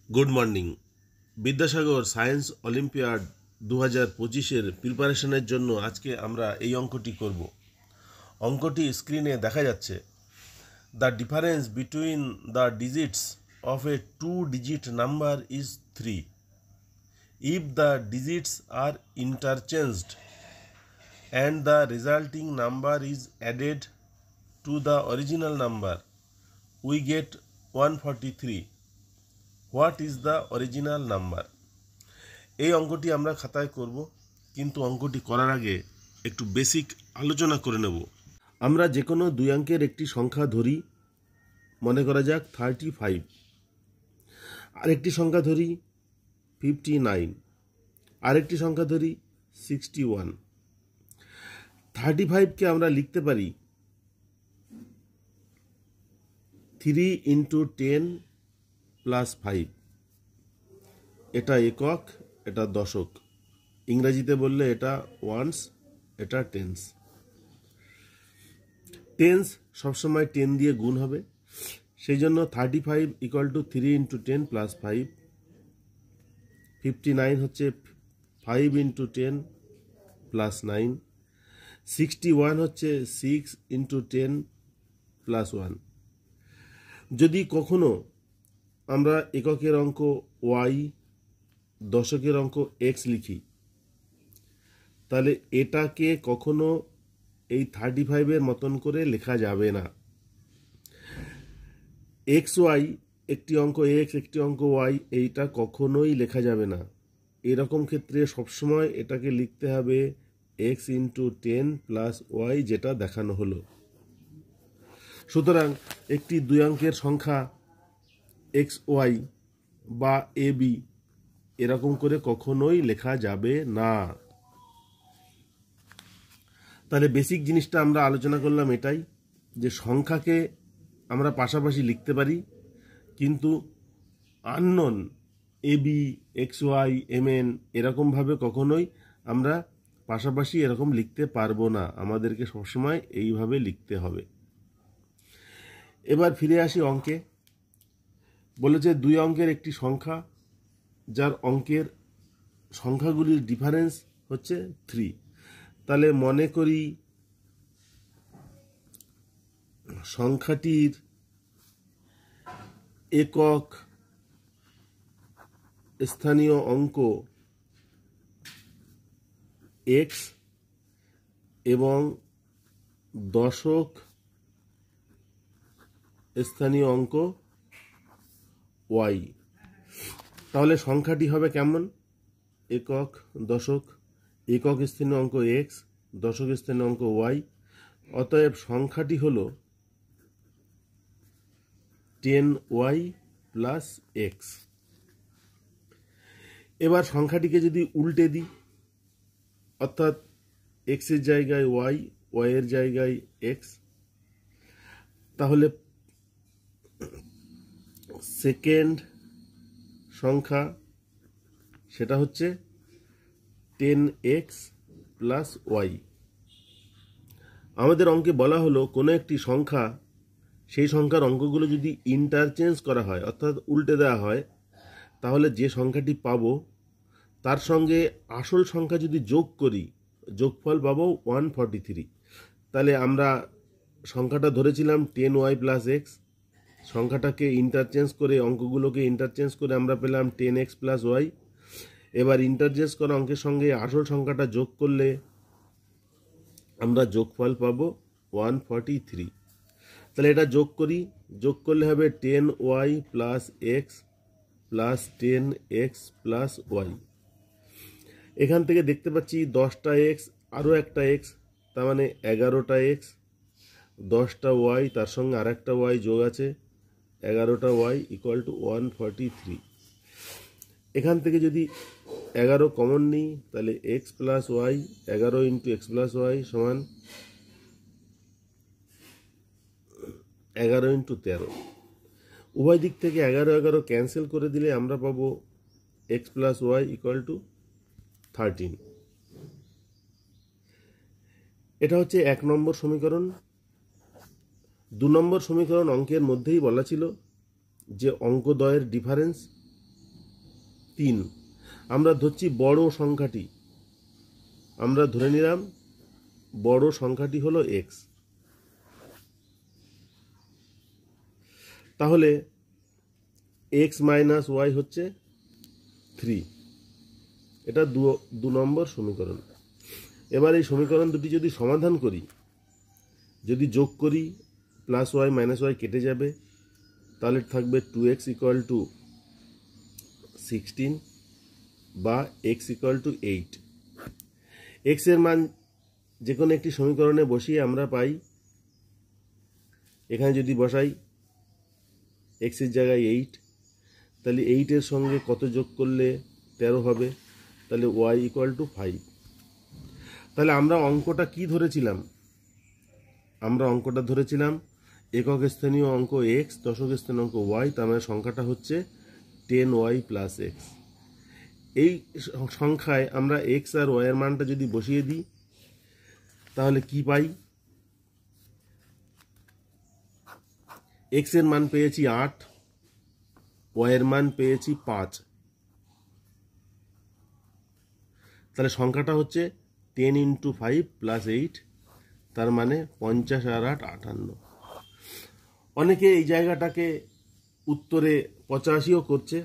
Good morning. Vidyasagar science olympiad 2025-এর প্রিপারেশনের জন্য আজকে আমরা এই অঙ্কটি করব। অঙ্কটি স্ক্রিনে দেখা যাচ্ছে। The difference between the digits of A 2-digit number is 3 if the digits are interchanged and the resulting number is added to the original number, we get 143. What is the original number? এই অঙ্কটি আমরা খাতায় করব, কিন্তু অঙ্কটি করার আগে একটু বেসিক আলোচনা করে নেব। আমরা যে কোনো দুই অঙ্কের একটি সংখ্যা ধরি, মনে করা যাক 35, আরেকটি সংখ্যা ধরি 59, আরেকটি সংখ্যা ধরি 61। 35কে আমরা লিখতে পারি 3 × 10 + 5। এটা একক, এটা দশক। ইংরেজিতে বললে এটা ওয়ান্স, এটা টেন্স। টেন্স সবসময় 10 দিয়ে গুণ হবে, সেই জন্য 35 = 3 × 10 + 5। 59 হচ্ছে 5 × 10 + 9। 61 হচ্ছে 6 × 10 + 1। যদি কখনো আমরা এককের অঙ্ক y, দশকের অঙ্ক x লিখি, তাহলে এটাকে কখনো এই 35-এর মতন করে লেখা যাবে না। xy, একটি অঙ্ক x, একটি অঙ্ক y, এইটা কখনোই লেখা যাবে না। এরকম ক্ষেত্রে সবসময় এটাকে লিখতে হবে x × 10 + y, যেটা দেখানো হলো। সুতরাং একটি দুই অঙ্কের সংখ্যা xy বা ab এরকম করে কখনোই লেখা যাবে না। তাহলে বেসিক জিনিসটা আমরা আলোচনা করলাম এটাই, যে সংখ্যাকে আমরা পাশাপাশি লিখতে পারি, কিন্তু আননোন ab, xy, mn এরকমভাবে কখনোই আমরা পাশাপাশি এরকম লিখতে পারবো না। আমাদেরকে সবসময় এইভাবে লিখতে হবে। এবার ফিরে আসি অঙ্কে। বলেছে দুই অঙ্কের একটি সংখ্যা যার অঙ্কের সংখ্যাগুলির ডিফারেন্স হচ্ছে 3। তাহলে মনে করি সংখ্যাটির একক স্থানীয় অঙ্ক x এবং দশক স্থানীয় অঙ্ক y। তাহলে সংখ্যাটি হবে কেমন? একক, দশক, একক স্থানীয় অঙ্ক x, দশক স্থানীয় অঙ্ক y। অতএব সংখ্যাটি হলো 10y + x। এবার সংখ্যাটিকে যদি উল্টে দিই, অর্থাৎ x এর জায়গায় y, y এর জায়গায় x, তাহলে সেকেন্ড সংখ্যা সেটা হচ্ছে 10x + y। আমাদের অঙ্কে বলা হলো কোনো একটি সংখ্যা, সেই সংখ্যার অঙ্কগুলো যদি ইন্টারচেঞ্জ করা হয়, অর্থাৎ উল্টে দেওয়া হয়, তাহলে যে সংখ্যাটি পাবো তার সঙ্গে আসল সংখ্যা যদি যোগ করি, যোগফল পাবো 143। তাহলে আমরা সংখ্যাটা ধরেছিলাম 10y + x, সংখ্যাটাকে ইন্টারচেঞ্জ করে, অঙ্কগুলোকে ইন্টারচেঞ্জ করে আমরা পেলাম 10x + y। এবার ইন্টারচেঞ্জ করা অঙ্কের সঙ্গে আসল সংখ্যাটা যোগ করলে আমরা যোগফল পাবো 143। তাহলে এটা যোগ করি, যোগ করলে হবে 10y + x + 10x + y। এখান থেকে দেখতে পাচ্ছি 10টা x, আরও একটা x, তার মানে 11টা x, 10টা y, তার সঙ্গে আর একটা y যোগ আছে, 11টা y = 143। এখান থেকে যদি 11 কমন নিই, তাহলে x + y, 11 × x + y সমান 11 × 13। উভয় দিক থেকে 11 11 ক্যান্সেল করে দিলে আমরা পাবো x + y = 13। এটা হচ্ছে 1 নম্বর সমীকরণ। 2 নম্বর সমীকরণ অঙ্কের মধ্যেই বলা ছিল যে অঙ্কদ্বয়ের ডিফারেন্স 3। আমরা ধরছি বড় সংখ্যাটি, আমরা ধরে নিলাম বড় সংখ্যাটি হলো x। তাহলে x মাইনাস ওয়াই হচ্ছে 3। এটা 2 নম্বর সমীকরণ। এবার এই সমীকরণ দুটি যদি সমাধান করি, যদি যোগ করি, প্লাস ওয়াই মাইনাস ওয়াই কেটে যাবে, তাহলে থাকবে 2x ইকুয়াল টু 16 বা x ইকুয়াল টু 8। x এর মান যে কোনো একটি সমীকরণে বসিয়ে আমরা পাই, এখানে যদি বসাই x এর জায়গায় 8, তাহলে 8 এর সঙ্গে কত যোগ করলে 13 হবে, তাহলে y ইকুয়াল টু 5। তাহলে আমরা অঙ্কটা কি ধরেছিলাম? আমরা অঙ্কটা ধরেছিলাম একক স্থানীয় অঙ্ক x, দশক স্থানীয় অঙ্ক y, তার মানে সংখ্যাটা হচ্ছে 10y প্লাস x। এই সংখ্যায় আমরা x আর y এর মানটা যদি বসিয়ে দিই, তাহলে কি পাই? x এর মান পেয়েছি 8, y এর মান পেয়েছি 5। তাহলে সংখ্যাটা হচ্ছে 10 ইন্টু 5 প্লাস 8, তার মানে 50 আর 8 58। অনেকে এই জায়গাটাকে উত্তরে 85ও করছে।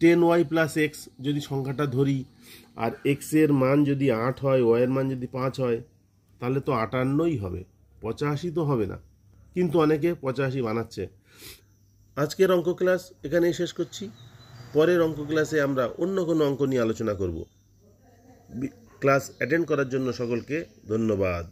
10y প্লাস এক্স যদি সংখ্যাটা ধরি, আর x এর মান যদি 8 হয়, y এর মান যদি 5 হয়, তাহলে তো 58ই হবে, 85 তো হবে না। কিন্তু অনেকে 85 বানাচ্ছে। আজকের অঙ্ক ক্লাস এখানেই শেষ করছি। পরের অঙ্ক ক্লাসে আমরা অন্য কোনো অঙ্ক নিয়ে আলোচনা করব। ক্লাস অ্যাটেন্ড করার জন্য সকলকে ধন্যবাদ।